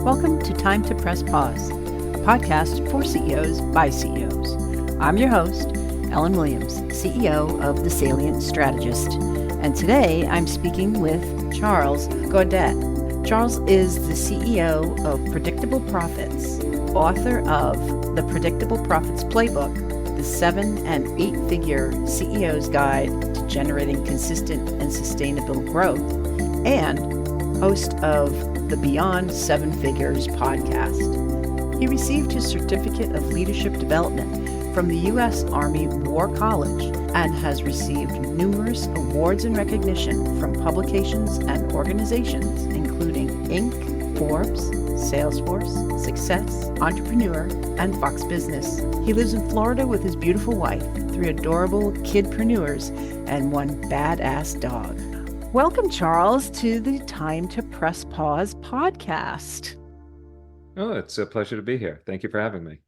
Welcome to Time to Press Pause, a podcast for CEOs by CEOs. I'm your host, Ellen Williams, CEO of the Salient Strategist. And today I'm speaking with Charles Gaudet. Charles is the CEO of Predictable Profits, author of The Predictable Profits Playbook, the 7- and 8-figure CEO's Guide to Generating Consistent and Sustainable Growth, and host of the Beyond 7 Figures podcast. He received his Certificate of Leadership Development from the U.S. Army War College and has received numerous awards and recognition from publications and organizations, including Inc., Forbes, Salesforce, Success, Entrepreneur, and Fox Business. He lives in Florida with his beautiful wife, 3 adorable kidpreneurs, and 1 badass dog. Welcome, Charles, to the Time to Press Pause podcast. Oh, it's a pleasure to be here. Thank you for having me.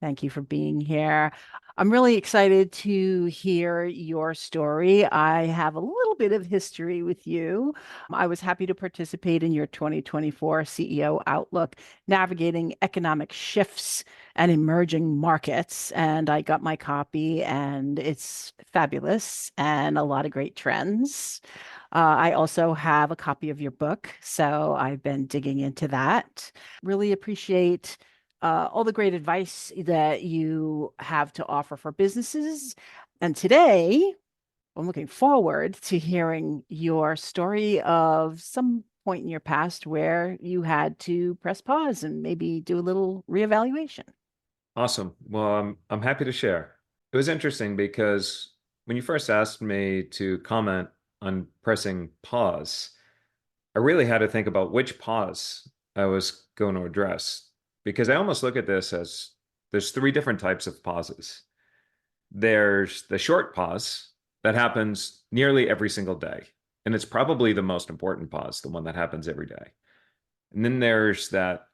Thank you for being here. I'm really excited to hear your story. I have a little bit of history with you. I was happy to participate in your 2024 CEO Outlook, Navigating Economic Shifts and Emerging Markets. And I got my copy, and it's fabulous and a lot of great trends. I also have a copy of your book, so I've been digging into that. Really appreciate all the great advice that you have to offer for businesses. And today, I'm looking forward to hearing your story of some point in your past where you had to press pause and maybe do a little reevaluation. Awesome. Well, I'm happy to share. It was interesting because when you first asked me to comment on pressing pause, I really had to think about which pause I was going to address, because I almost look at this as there's 3 different types of pauses. There's the short pause that happens nearly every single day, and it's probably the most important pause, the one that happens every day. And then there's that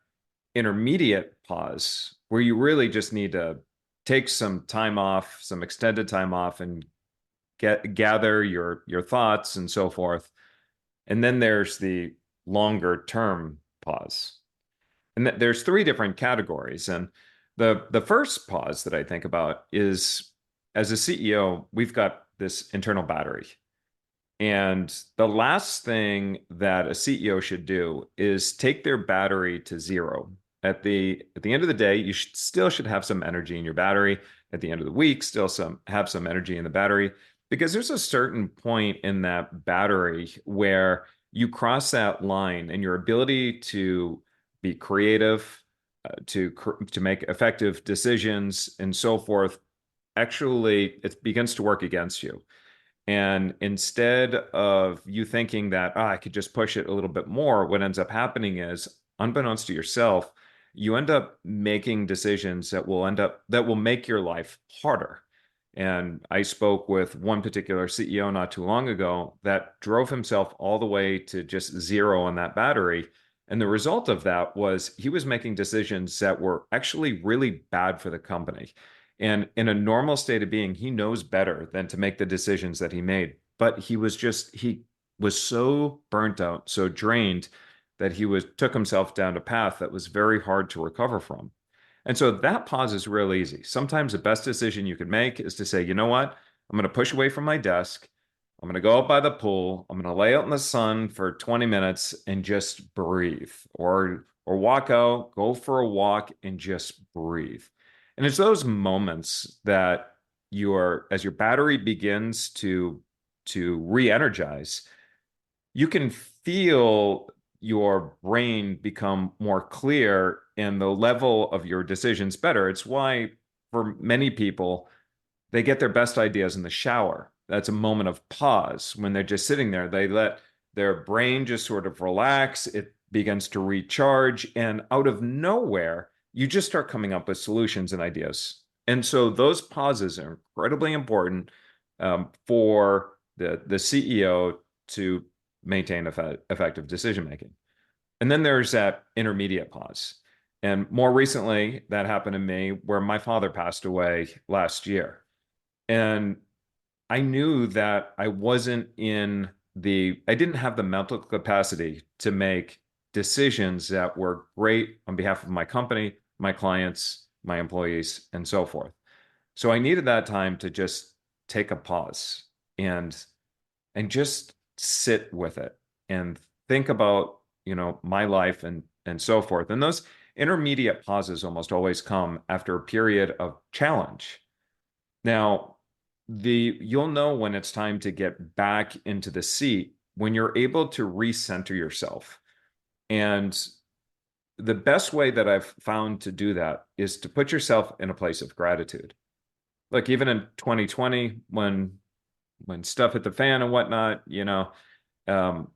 intermediate pause where you really just need to take some time off, some extended time off, and gather your thoughts and so forth. And then there's the longer term pause. And there's 3 different categories. And the first pause that I think about is, as a CEO, we've got this internal battery. And the last thing that a CEO should do is take their battery to zero. At the end of the day, you still should have some energy in your battery. At the end of the week, still have some energy in the battery, because there's a certain point in that battery where you cross that line and your ability to be creative, to make effective decisions and so forth, actually, it begins to work against you. And instead of you thinking that, I could just push it a little bit more, what ends up happening is, unbeknownst to yourself, you end up making decisions that will make your life harder. And I spoke with one particular CEO not too long ago that drove himself all the way to just zero on that battery. And the result of that was he was making decisions that were actually really bad for the company. And in a normal state of being, he knows better than to make the decisions that he made. But he was so burnt out, so drained, that he took himself down a path that was very hard to recover from. And so that pause is real easy. Sometimes the best decision you can make is to say, you know what? I'm going to push away from my desk. I'm going to go out by the pool. I'm going to lay out in the sun for 20 minutes and just breathe, or walk out, go for a walk and just breathe. And it's those moments that as your battery begins to re-energize, you can feel your brain become more clear and the level of your decisions better. It's why, for many people, they get their best ideas in the shower. That's a moment of pause. When they're just sitting there, they let their brain just sort of relax. It begins to recharge, and out of nowhere, you just start coming up with solutions and ideas. And so those pauses are incredibly important for the CEO to maintain effective decision making. And then there's that intermediate pause. And more recently, that happened to me where my father passed away last year. And I knew that I didn't have the mental capacity to make decisions that were great on behalf of my company, my clients, my employees, and so forth. So I needed that time to just take a pause and just sit with it and think about, my life and so forth. And those intermediate pauses almost always come after a period of challenge. Now, you'll know when it's time to get back into the seat when you're able to recenter yourself. And the best way that I've found to do that is to put yourself in a place of gratitude. Like even in 2020, when stuff hit the fan and whatnot, um,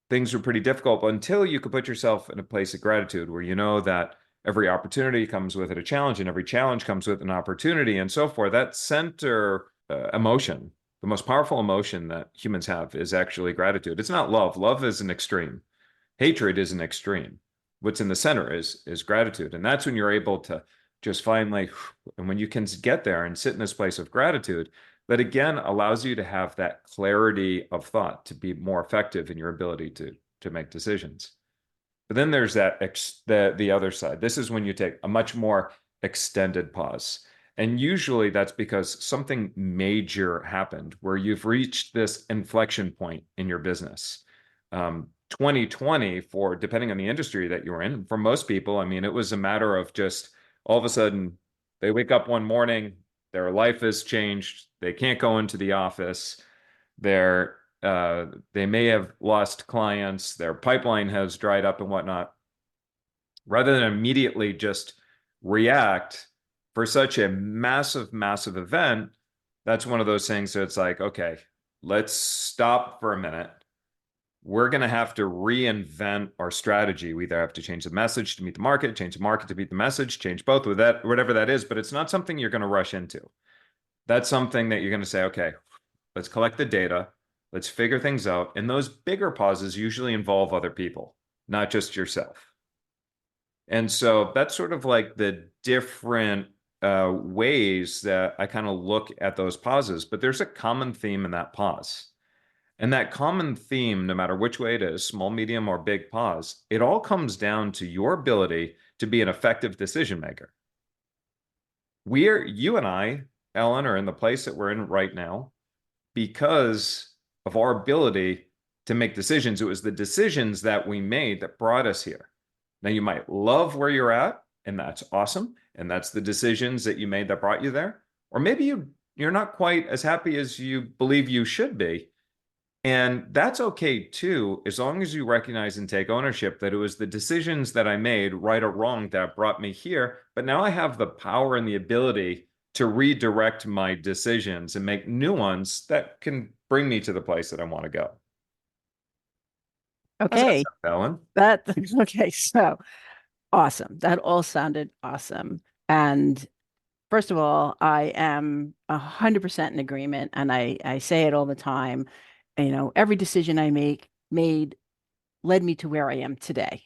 things were pretty difficult. But until you could put yourself in a place of gratitude where you know that every opportunity comes with it a challenge, and every challenge comes with an opportunity, and so forth, that center emotion, the most powerful emotion that humans have, is actually gratitude. It's not love. Love is an extreme. Hatred is an extreme. What's in the center is gratitude. And that's when you're able to just finally, and when you can get there and sit in this place of gratitude, that again allows you to have that clarity of thought to be more effective in your ability to make decisions. But then there's the other side. This is when you take a much more extended pause. And usually that's because something major happened where you've reached this inflection point in your business. 2020, for depending on the industry that you're in, for most people, I mean, it was a matter of just all of a sudden they wake up one morning, their life has changed, they can't go into the office, they may have lost clients, their pipeline has dried up and whatnot. Rather than immediately just react for such a massive, massive event, that's one of those things that it's like, okay, let's stop for a minute. We're going to have to reinvent our strategy. We either have to change the message to meet the market, change the market to meet the message, change both with that, whatever that is, but it's not something you're going to rush into. That's something that you're going to say, okay, let's collect the data, let's figure things out. And those bigger pauses usually involve other people, not just yourself. And so that's sort of like the different ways that I kind of look at those pauses, but there's a common theme in that pause. And that common theme, no matter which way it is, small, medium, or big pause, it all comes down to your ability to be an effective decision maker. You and I, Ellen, are in the place that we're in right now because of our ability to make decisions. It was the decisions that we made that brought us here. Now, you might love where you're at, and that's awesome. And that's the decisions that you made that brought you there. Or maybe you're not quite as happy as you believe you should be. And that's okay too, as long as you recognize and take ownership that it was the decisions that I made, right or wrong, that brought me here. But now I have the power and the ability to redirect my decisions and make new ones that can bring me to the place that I want to go. How's that Okay. sound, Ellen? Okay, so awesome. That all sounded awesome. And first of all, I am 100% in agreement, and I say it all the time. Every decision I made led me to where I am today.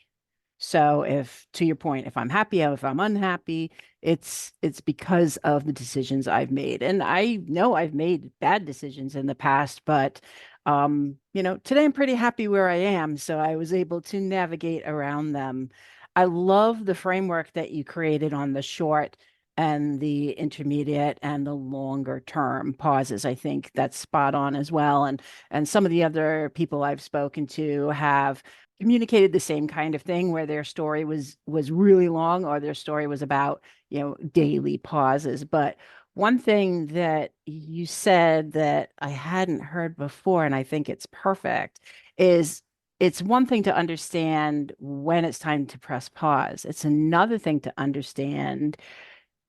So if, to your point, if I'm happy or if I'm unhappy, it's because of the decisions I've made. And I know I've made bad decisions in the past, but today I'm pretty happy where I am. So I was able to navigate around them. I love the framework that you created on the short and the intermediate and the longer term pauses. I think that's spot on as well. And some of the other people I've spoken to have communicated the same kind of thing where their story was really long, or their story was about daily pauses. But one thing that you said that I hadn't heard before, and I think it's perfect, is it's one thing to understand when it's time to press pause. It's another thing to understand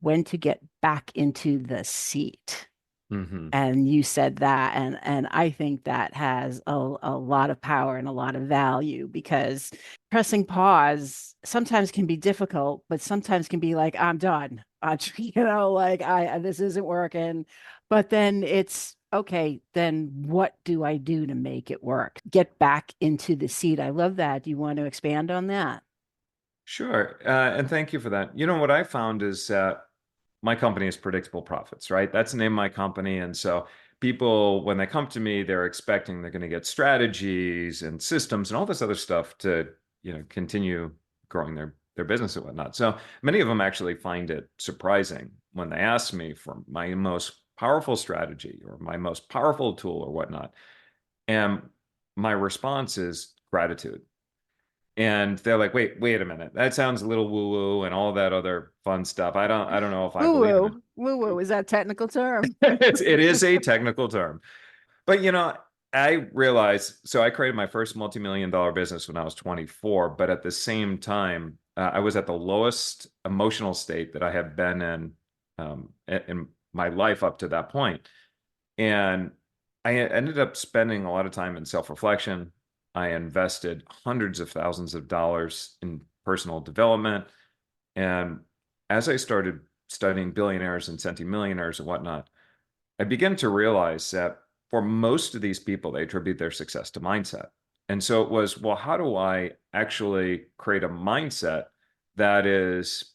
when to get back into the seat. Mm-hmm. And you said that, and I think that has a lot of power and a lot of value, because pressing pause sometimes can be difficult, but sometimes can be like, I'm done. Like this isn't working. But then it's okay, then what do I do to make it work? Get back into the seat. I love that. Do you want to expand on that? Sure. And thank you for that. What I found is that my company is Predictable Profits, right? That's the name of my company. And so people, when they come to me, they're expecting they're going to get strategies and systems and all this other stuff to continue growing their business and whatnot. So many of them actually find it surprising when they ask me for my most powerful strategy or my most powerful tool or whatnot. And my response is gratitude. And they're like, wait a minute. That sounds a little woo-woo and all that other fun stuff. I don't know if I Woo believe in woo. Woo woo. Is that a technical term? it. It is a technical term. But I realized, so I created my first multi-million-dollar business when I was 24, but at the same time, I was at the lowest emotional state that I had been in my life up to that point. And I ended up spending a lot of time in self-reflection. I invested hundreds of thousands of dollars in personal development. And as I started studying billionaires and centimillionaires and whatnot, I began to realize that for most of these people, they attribute their success to mindset. And so it was, well, how do I actually create a mindset that is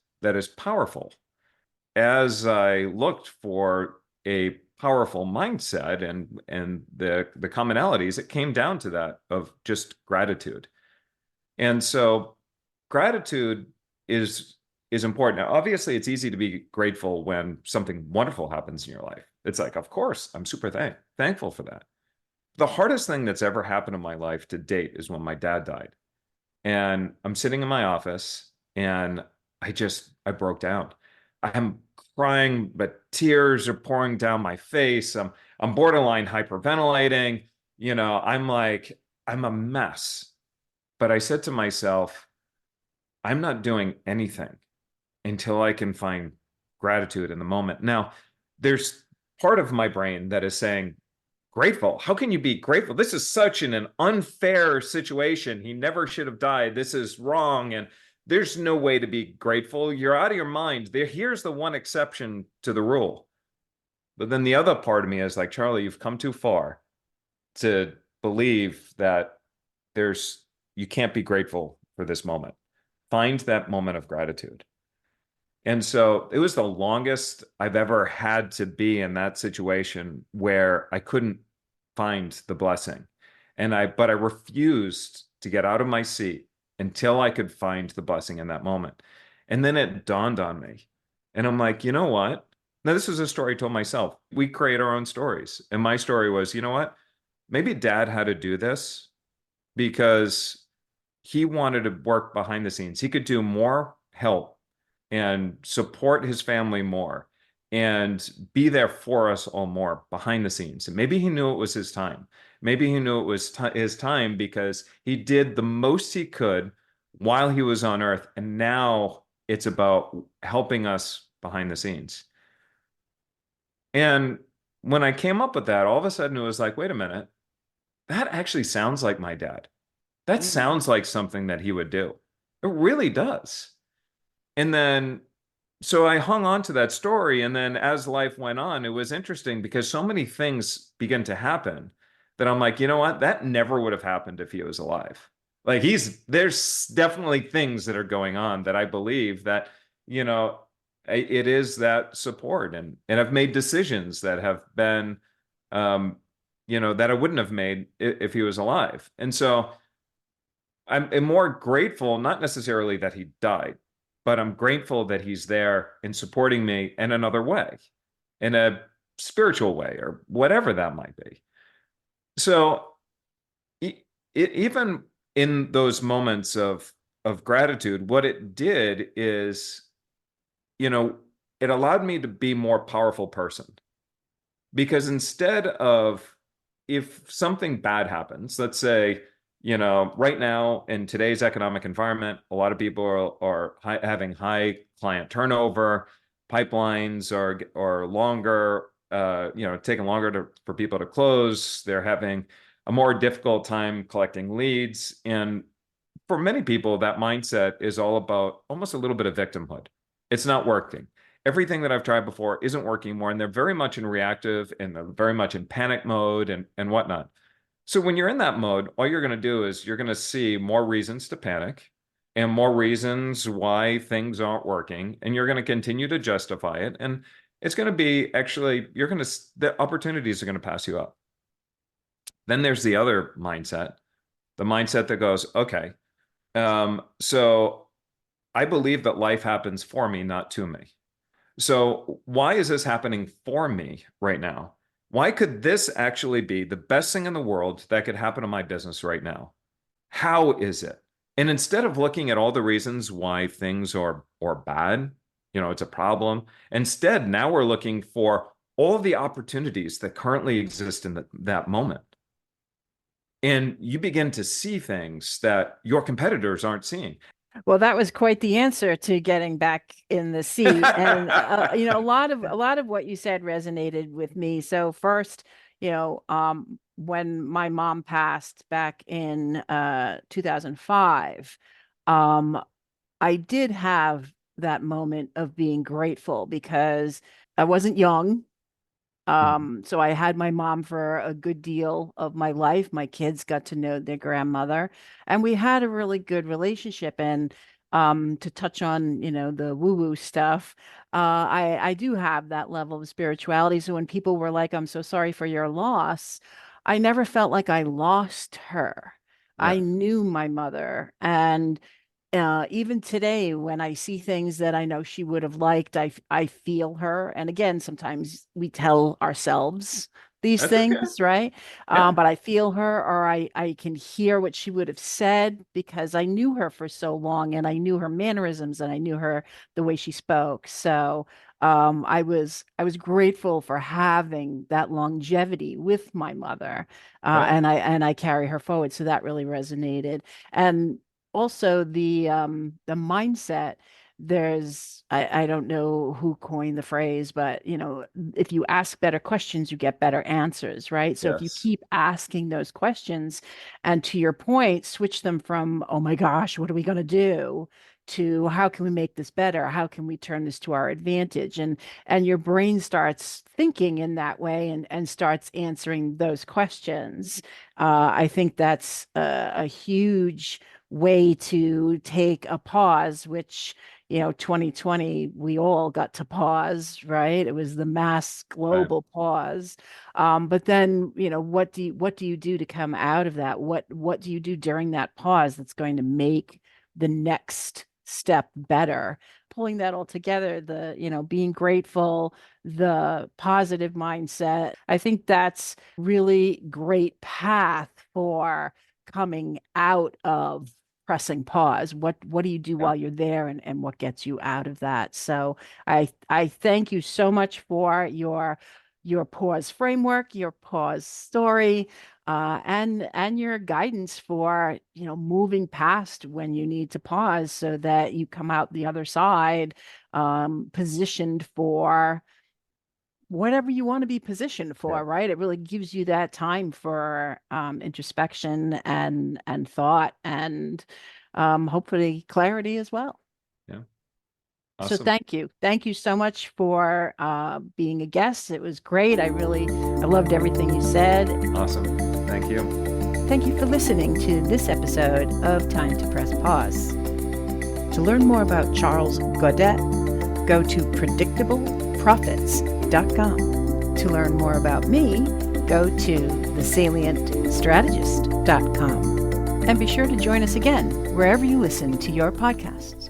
powerful? As I looked for a powerful mindset and the commonalities, it came down to that of just gratitude. And so gratitude is important. Now, obviously, it's easy to be grateful when something wonderful happens in your life. It's like, of course, I'm super thankful for that. The hardest thing that's ever happened in my life to date is when my dad died. And I'm sitting in my office and I broke down. I'm crying, but tears are pouring down my face. I'm borderline hyperventilating. I'm a mess. But I said to myself, I'm not doing anything until I can find gratitude in the moment. Now, there's part of my brain that is saying, grateful. How can you be grateful? This is such an unfair situation. He never should have died. This is wrong. And there's no way to be grateful. You're out of your mind. Here's the one exception to the rule. But then the other part of me is like, Charlie, you've come too far to believe that you can't be grateful for this moment. Find that moment of gratitude. And so it was the longest I've ever had to be in that situation where I couldn't find the blessing. But I refused to get out of my seat until I could find the blessing in that moment. And then it dawned on me. And I'm like, you know what? Now, this is a story I told myself. We create our own stories. And my story was, you know what? Maybe dad had to do this because he wanted to work behind the scenes. He could do more help and support his family more and be there for us all more behind the scenes. And maybe he knew it was his time. Maybe he knew it was his time because he did the most he could while he was on earth. And now it's about helping us behind the scenes. And when I came up with that, all of a sudden it was like, wait a minute, that actually sounds like my dad. That sounds like something that he would do. It really does. And then, so I hung on to that story. And then as life went on, it was interesting because so many things began to happen that I'm like, you know what? That never would have happened if he was alive. Like there's definitely things that are going on that I believe that, it is that support. And I've made decisions that have been, that I wouldn't have made if he was alive. And so I'm more grateful, not necessarily that he died, but I'm grateful that he's there and supporting me in another way, in a spiritual way, or whatever that might be. So even in those moments of gratitude, what it did is, it allowed me to be a more powerful person. Because instead of, if something bad happens, let's say, right now in today's economic environment, a lot of people are having high client turnover, pipelines are longer, taking longer for people to close. They're having a more difficult time collecting leads. And for many people, that mindset is all about almost a little bit of victimhood. It's not working. Everything that I've tried before isn't working anymore. And they're very much in reactive and they're very much in panic mode and whatnot. So when you're in that mode, all you're going to do is you're going to see more reasons to panic and more reasons why things aren't working. And you're going to continue to justify it. And it's going to be actually, the opportunities are going to pass you up. Then there's the other mindset, the mindset that goes, okay, So I believe that life happens for me, not to me. So why is this happening for me right now? Why could this actually be the best thing in the world that could happen to my business right now? How is it? And instead of looking at all the reasons why things are bad, it's a problem, instead now we're looking for all the opportunities that currently exist in that moment. And you begin to see things that your competitors aren't seeing. Well, that was quite the answer to getting back in the seat. And a lot of what you said resonated with me. So first, when my mom passed back in 2005, I did have that moment of being grateful because I wasn't young. Mhm. So I had my mom for a good deal of my life. My kids got to know their grandmother, and we had a really good relationship. And to touch on, the woo-woo stuff, I do have that level of spirituality. So when people were like, "I'm so sorry for your loss," I never felt like I lost her. I Yeah. knew my mother, and even today, when I see things that I know she would have liked, I feel her. And again, sometimes we tell ourselves these That's okay. things, right? Yeah. But I feel her, or I can hear what she would have said because I knew her for so long, and I knew her mannerisms, and I knew her the way she spoke. So I was grateful for having that longevity with my mother, Right. and I carry her forward. So that really resonated. And also the mindset, I don't know who coined the phrase, but if you ask better questions you get better answers, right? So if you Yes. keep asking those questions, and to your point, switch them from, oh my gosh, what are we going to do, to how can we make this better, how can we turn this to our advantage, and your brain starts thinking in that way, and starts answering those questions. I think that's a huge way to take a pause, which, 2020, we all got to pause, right? It was the mass Right. global pause. But then, what do you do to come out of that? What do you do during that pause that's going to make the next step better? Pulling that all together, being grateful, the positive mindset. I think that's really great path for coming out of pressing pause. What do you do Yeah. while you're there, and what gets you out of that? So I thank you so much for your pause framework, your pause story, and your guidance for, moving past when you need to pause so that you come out the other side, positioned for whatever you want to be positioned Yeah. for, right? It really gives you that time for introspection and thought, and hopefully clarity as well. Yeah. So Awesome. thank you so much for being a guest. It was great. I loved everything you said. Awesome. Thank you. Thank you for listening to this episode of Time to Press Pause. To learn more about Charles Gaudet, go to predictableprofits.com. To learn more about me, go to thesalientstrategist.com. And be sure to join us again wherever you listen to your podcasts.